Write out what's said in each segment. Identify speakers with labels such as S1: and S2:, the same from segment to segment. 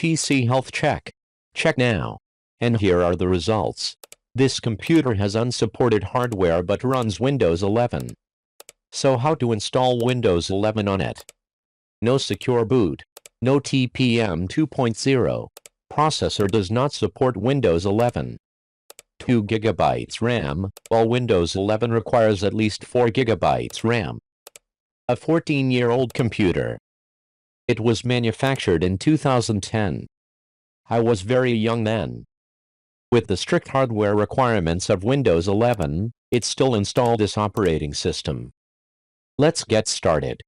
S1: PC health check. Check now. And here are the results. This computer has unsupported hardware but runs Windows 11. So how to install Windows 11 on it? No secure boot. No TPM 2.0. Processor does not support Windows 11. 2 GB RAM, while Windows 11 requires at least 4 GB RAM. A 14-year-old computer. It was manufactured in 2010. I was very young then. With the strict hardware requirements of Windows 11, it still installed this operating system. Let's get started.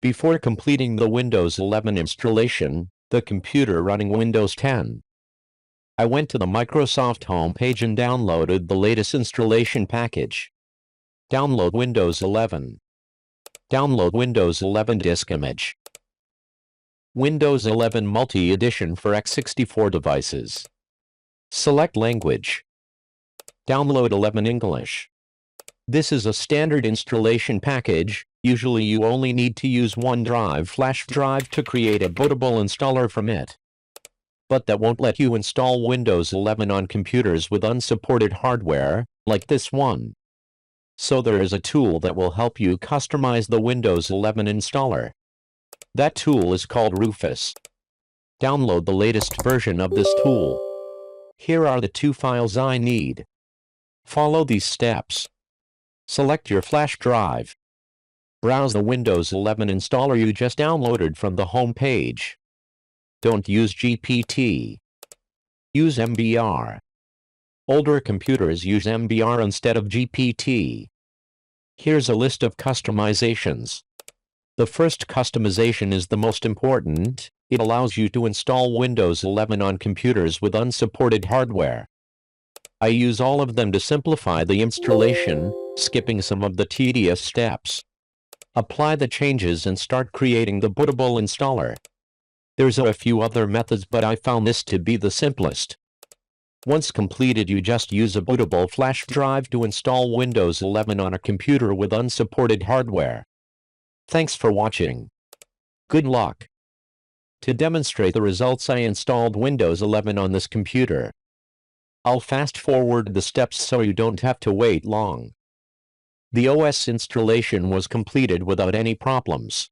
S1: Before completing the Windows 11 installation, the computer running Windows 10. I went to the Microsoft homepage and downloaded the latest installation package. Download Windows 11. Download Windows 11 disk image. Windows 11 Multi-Edition for x64 devices. Select language. Download 11 English. This is a standard installation package. Usually you only need to use one flash drive to create a bootable installer from it. But that won't let you install Windows 11 on computers with unsupported hardware, like this one. So there is a tool that will help you customize the Windows 11 installer. That tool is called Rufus. Download the latest version of this tool. Here are the 2 files I need. Follow these steps. Select your flash drive. Browse the Windows 11 installer you just downloaded from the home page. Don't use GPT. Use MBR. Older computers use MBR instead of GPT. Here's a list of customizations. The first customization is the most important. It allows you to install Windows 11 on computers with unsupported hardware. I use all of them to simplify the installation, skipping some of the tedious steps. Apply the changes and start creating the bootable installer. There's a few other methods, but I found this to be the simplest. Once completed, you just use a bootable flash drive to install Windows 11 on a computer with unsupported hardware. Thanks for watching. Good luck. To demonstrate the results, I installed Windows 11 on this computer. I'll fast forward the steps so you don't have to wait long. The OS installation was completed without any problems.